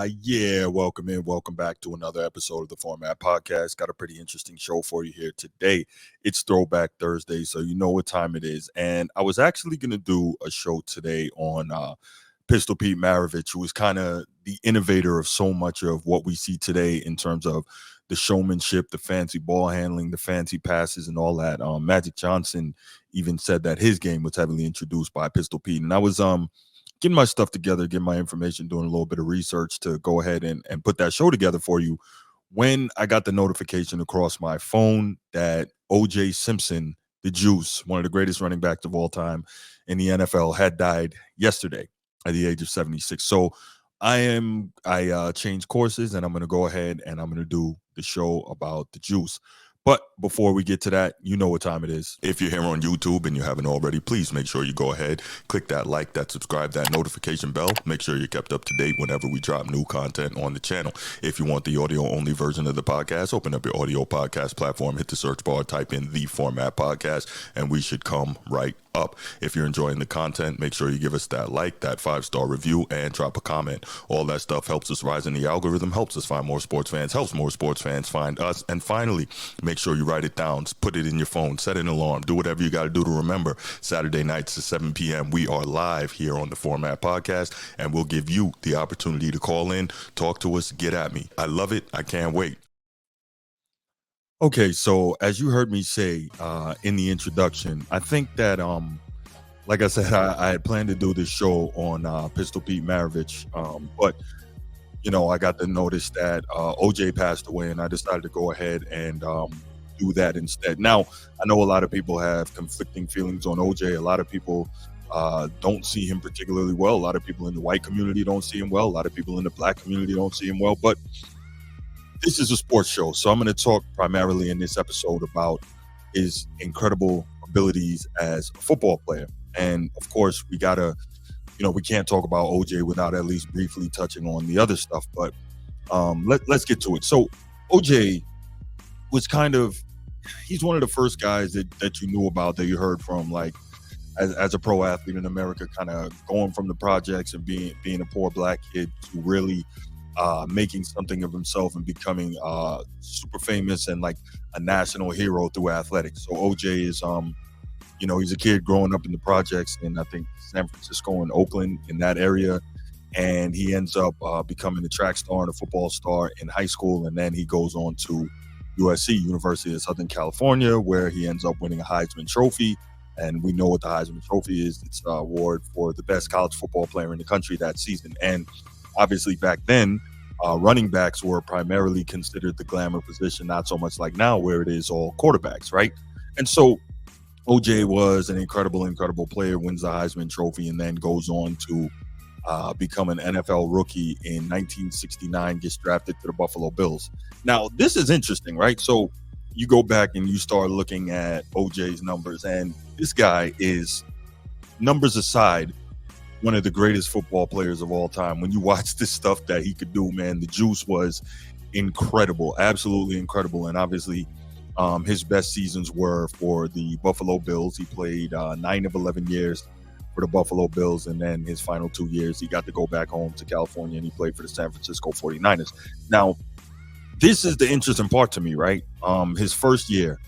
Yeah, welcome in. Welcome back to another episode of the Format Podcast. Got a pretty interesting show for you here today. It's Throwback Thursday, so you know what time it is. And I was actually going to do a show today on Pistol Pete Maravich, who is kind of the innovator of so much of what we see today in terms of the showmanship, the fancy ball handling, the fancy passes, and all that. Magic Johnson even said that his game was heavily introduced by Pistol Pete. And I was getting my stuff together, getting my information, doing a little bit of research to go ahead and put that show together for you when I got the notification across my phone that OJ Simpson, the Juice, one of the greatest running backs of all time in the NFL, had died yesterday at the age of 76. So I changed courses and I'm going to go ahead and I'm going to do the show about the Juice. But before we get to that, you know what time it is. If you're here on YouTube and you haven't already, please make sure you go ahead, click that like, that subscribe, that notification bell. Make sure you're kept up to date whenever we drop new content on the channel. If you want the audio-only version of the podcast, open up your audio podcast platform, hit the search bar, type in The Format Podcast, and we should come right up. If you're enjoying the content, make sure you give us that like, that 5-star review, and drop a comment. All that stuff helps us rise in the algorithm, helps us find more sports fans, helps more sports fans find us. And finally, make sure you write it down, put it in your phone, set an alarm, do whatever you got to do to remember. Saturday nights at 7 p.m. we are live here on the Format Podcast, and we'll give you the opportunity to call in, talk to us, get at me. I love it. I can't wait. Okay, so as you heard me say in the introduction, I think that, like I said, I had planned to do this show on Pistol Pete Maravich, but, you know, I got the notice that OJ passed away, and I decided to go ahead and do that instead. Now, I know a lot of people have conflicting feelings on OJ. A lot of people don't see him particularly well. A lot of people in the white community don't see him well. A lot of people in the black community don't see him well, but this is a sports show, so I'm going to talk primarily in this episode about his incredible abilities as a football player. And of course, we gotta, we can't talk about OJ without at least briefly touching on the other stuff. But let's get to it. So OJ was he's one of the first guys that you knew about, that you heard from, like as a pro athlete in America, kind of going from the projects and being a poor black kid to really making something of himself and becoming super famous and like a national hero through athletics. So OJ is, he's a kid growing up in the projects in, I think, San Francisco and Oakland, in that area. And he ends up becoming a track star and a football star in high school. And then he goes on to USC, University of Southern California, where he ends up winning a Heisman Trophy. And we know what the Heisman Trophy is. It's an award for the best college football player in the country that season. And obviously back then, running backs were primarily considered the glamour position, not so much like now where it is all quarterbacks, right? And so OJ was an incredible player, wins the Heisman Trophy, and then goes on to become an NFL rookie in 1969, gets drafted to the Buffalo Bills. Now, this is interesting, right? So you go back and you start looking at OJ's numbers, and this guy is, numbers aside, one of the greatest football players of all time. When you watch this stuff that he could do, man, the juice was incredible, absolutely incredible. And obviously his best seasons were for the Buffalo Bills. He played 9 of 11 years for the Buffalo Bills, and then his final 2 years he got to go back home to California and he played for the San Francisco 49ers. Now, this is the interesting part to me, right? His first year,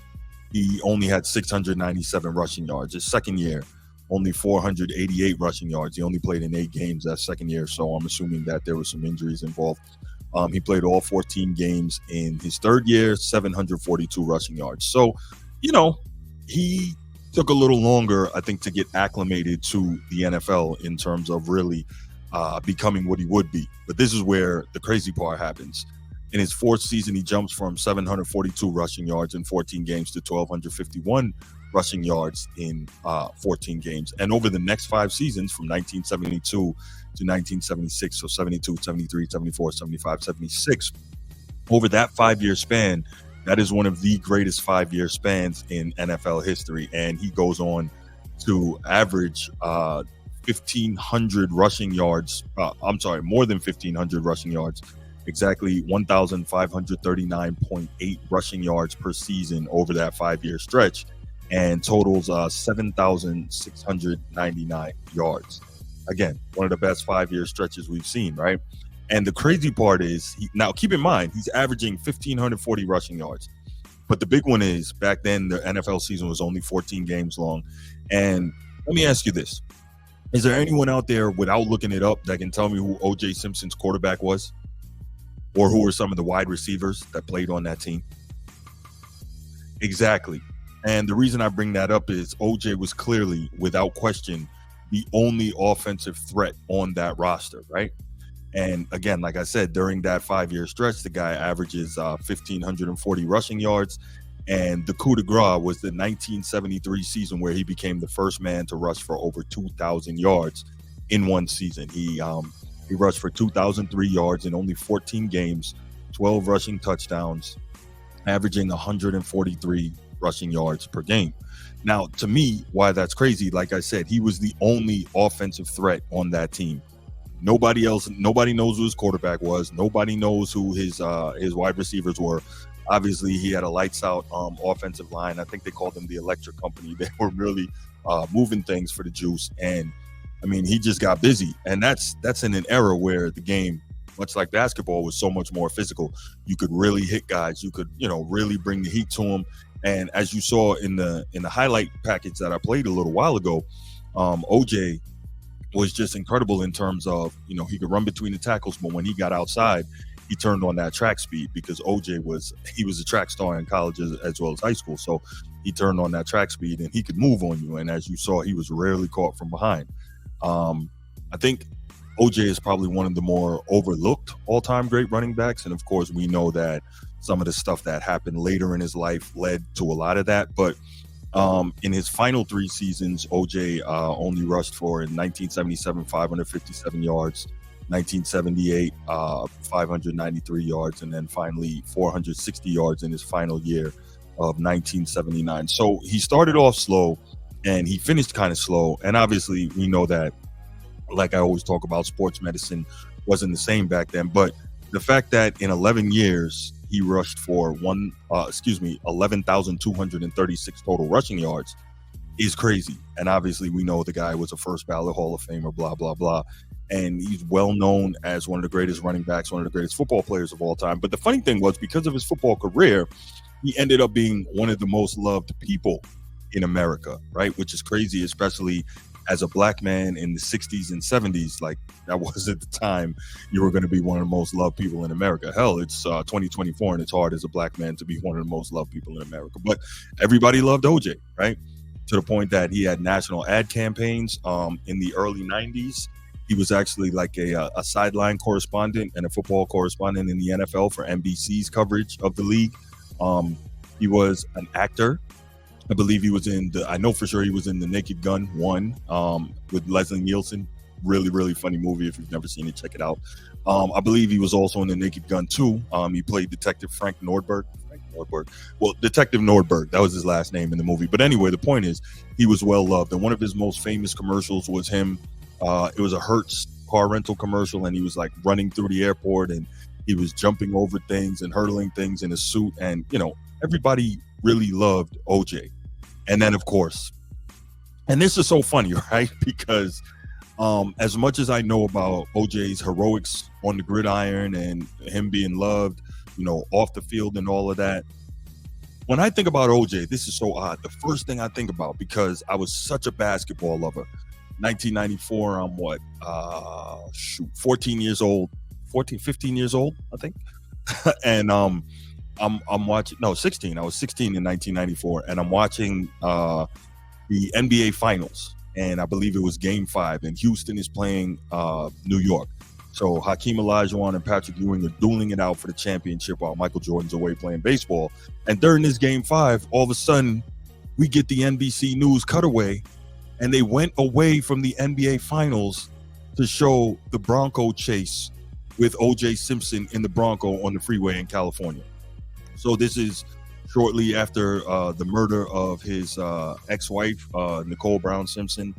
he only had 697 rushing yards. His second year, only 488 rushing yards. He only played in 8 games that second year, so I'm assuming that there were some injuries involved. He played all 14 games in his third year, 742 rushing yards. So, he took a little longer, I think, to get acclimated to the NFL in terms of really becoming what he would be. But this is where the crazy part happens. In his fourth season, he jumps from 742 rushing yards in 14 games to 1,251 rushing yards in 14 games. And over the next 5 seasons, from 1972 to 1976, so 72, 73, 74, 75, 76, over that 5-year span, that is one of the greatest 5-year spans in NFL history. And he goes on to average 1,500 rushing yards. More than 1,500 rushing yards. Exactly 1,539.8 rushing yards per season over that 5-year stretch, and totals 7,699 yards. Again, one of the best 5-year stretches we've seen, right? And the crazy part is, now keep in mind, he's averaging 1,540 rushing yards. But the big one is, back then, the NFL season was only 14 games long. And let me ask you this. Is there anyone out there, without looking it up, that can tell me who O.J. Simpson's quarterback was? Or who were some of the wide receivers that played on that team? Exactly. And the reason I bring that up is OJ was clearly, without question, the only offensive threat on that roster, right? And again, like I said, during that 5-year stretch, the guy averages 1,540 rushing yards. And the coup de grace was the 1973 season, where he became the first man to rush for over 2,000 yards in one season. He rushed for 2,003 yards in only 14 games, 12 rushing touchdowns, averaging 143 rushing yards per game. Now, to me, why that's crazy, like I said, he was the only offensive threat on that team. Nobody knows who his quarterback was. Nobody knows who his wide receivers were. Obviously, he had a lights out offensive line. I think they called them the electric company. They were really moving things for the juice. And I mean, he just got busy. And that's in an era where the game, much like basketball, was so much more physical. You could really hit guys. You could, really bring the heat to them. And as you saw in the highlight package that I played a little while ago, OJ was just incredible in terms of, he could run between the tackles, but when he got outside, he turned on that track speed, because OJ was a track star in college as well as high school. So he turned on that track speed and he could move on you. And as you saw, he was rarely caught from behind. I think OJ is probably one of the more overlooked all-time great running backs. And of course, we know that some of the stuff that happened later in his life led to a lot of that. But in his final 3 seasons, OJ only rushed for, in 1977, 557 yards, 1978, 593 yards, and then finally 460 yards in his final year of 1979. So he started off slow and he finished kind of slow. And obviously, we know that, like I always talk about, sports medicine wasn't the same back then. But the fact that in 11 years, he rushed for 11,236 total rushing yards is crazy. And obviously, we know the guy was a first ballot Hall of Famer, blah, blah, blah. And he's well known as one of the greatest running backs, one of the greatest football players of all time. But the funny thing was, because of his football career, he ended up being one of the most loved people in America, right? Which is crazy, especially as a black man in the 60s and 70s. Like, that was at the time you were going to be one of the most loved people in America. Hell, it's 2024 and it's hard as a black man to be one of the most loved people in America. But everybody loved OJ, right? To the point that he had national ad campaigns in the early 90s. He was actually like a sideline correspondent and a football correspondent in the NFL for NBC's coverage of the league. He was an actor. I believe he was I know for sure he was in The Naked Gun 1 with Leslie Nielsen. Really, really funny movie. If you've never seen it, check it out. I believe he was also in The Naked Gun 2. He played Detective Frank Nordberg. Well, Detective Nordberg, that was his last name in the movie. But anyway, the point is, he was well loved. And one of his most famous commercials was him. It was a Hertz car rental commercial, and he was like running through the airport and he was jumping over things and hurdling things in a suit. And, everybody really loved OJ. And then, of course, and this is so funny, right? Because as much as I know about OJ's heroics on the gridiron and him being loved, off the field and all of that, when I think about OJ, this is so odd. The first thing I think about, because I was such a basketball lover, 1994, I'm 14 years old, 15 years old, I think. And I'm watching, 16. I was 16 in 1994, and I'm watching the NBA Finals, and I believe it was Game 5, and Houston is playing New York. So Hakeem Olajuwon and Patrick Ewing are dueling it out for the championship while Michael Jordan's away playing baseball. And during this Game 5, all of a sudden, we get the NBC News cutaway, and they went away from the NBA Finals to show the Bronco chase with O.J. Simpson in the Bronco on the freeway in California. So this is shortly after the murder of his ex-wife, Nicole Brown Simpson.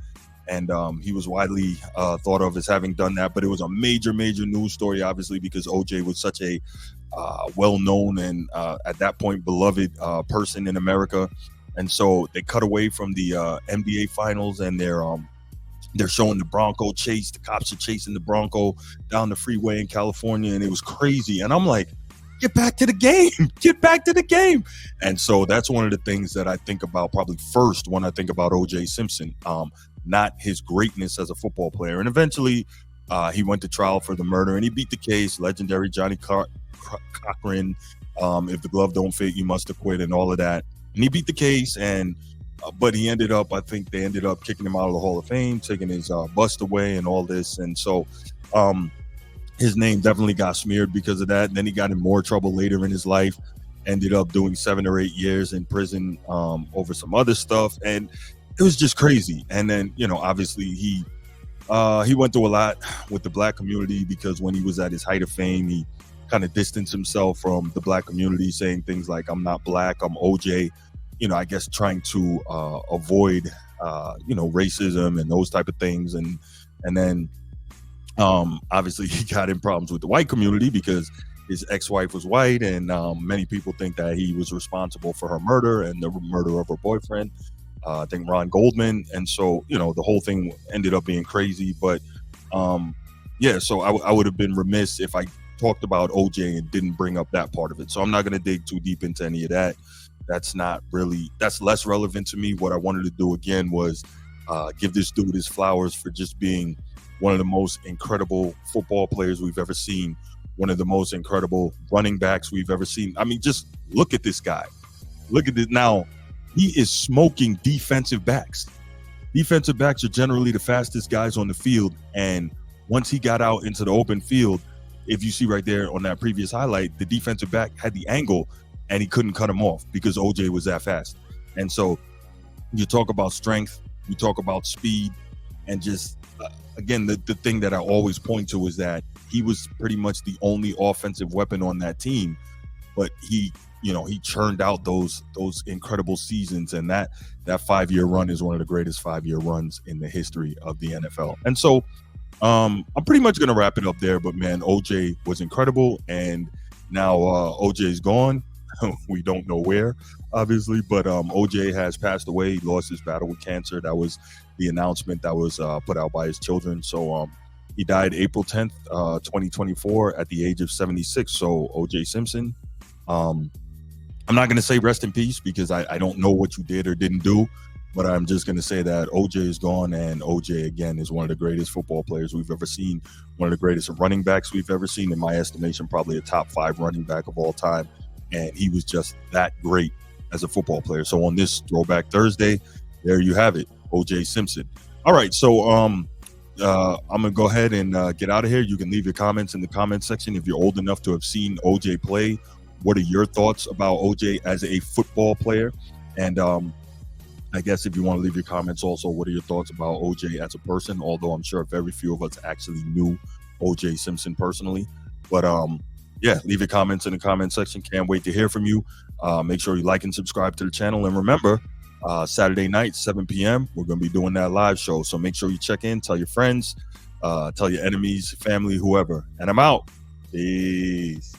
And he was widely thought of as having done that. But it was a major, major news story, obviously, because O.J. was such a well-known and at that point beloved person in America. And so they cut away from the NBA Finals, and they're they're showing the Bronco chase. The cops are chasing the Bronco down the freeway in California, and it was crazy. And I'm like, get back to the game, get back to the game. And so that's one of the things that I think about probably first when I think about O.J. Simpson, not his greatness as a football player. And eventually he went to trial for the murder, and he beat the case. Legendary Johnny Cochran, if the glove don't fit, you must acquit, and all of that. And he beat the case, and but he ended up, I think they ended up kicking him out of the Hall of Fame, taking his bust away and all this. And so his name definitely got smeared because of that. And then he got in more trouble later in his life, ended up doing 7 or 8 years in prison over some other stuff. And it was just crazy. And then, you know, obviously he went through a lot with the black community, because when he was at his height of fame, he kind of distanced himself from the black community, saying things like, I'm not black, I'm OJ. You know, I guess trying to avoid, you know, racism and those type of things. And then obviously he got in problems with the white community because his ex-wife was white, and many people think that he was responsible for her murder and the murder of her boyfriend, I think Ron Goldman. And so, you know, the whole thing ended up being crazy. But yeah, so I would have been remiss if I talked about OJ and didn't bring up that part of it. So I'm not going to dig too deep into any of that. That's less relevant to me. What I wanted to do again was give this dude his flowers for just being one of the most incredible football players we've ever seen, one of the most incredible running backs we've ever seen. I mean, just look at this guy. Look at it now. He is smoking defensive backs. Defensive backs are generally the fastest guys on the field. And once he got out into the open field, if you see right there on that previous highlight, the defensive back had the angle and he couldn't cut him off because OJ was that fast. And so you talk about strength, you talk about speed, and just, again, the thing that I always point to is that he was pretty much the only offensive weapon on that team, but he churned out those incredible seasons, and that 5-year run is one of the greatest 5-year runs in the history of the NFL. And so I'm pretty much going to wrap it up there, but man, OJ was incredible, and now OJ's gone. We don't know where, obviously, but OJ has passed away. He lost his battle with cancer. That was the announcement that was put out by his children. So he died April 10th, 2024 at the age of 76. So OJ Simpson, I'm not going to say rest in peace because I don't know what you did or didn't do, but I'm just going to say that OJ is gone, and OJ, again, is one of the greatest football players we've ever seen, one of the greatest running backs we've ever seen, in my estimation, probably a top 5 running back of all time. And he was just that great as a football player. So on this Throwback Thursday, there you have it, O.J. Simpson. All right, so I'm going to go ahead and get out of here. You can leave your comments in the comment section if you're old enough to have seen O.J. play. What are your thoughts about O.J. as a football player? And I guess if you want to leave your comments also, what are your thoughts about O.J. as a person? Although I'm sure very few of us actually knew O.J. Simpson personally. But yeah, leave your comments in the comment section. Can't wait to hear from you. Make sure you like and subscribe to the channel. And remember, Saturday night, 7 p.m., we're going to be doing that live show. So make sure you check in, tell your friends, tell your enemies, family, whoever. And I'm out. Peace.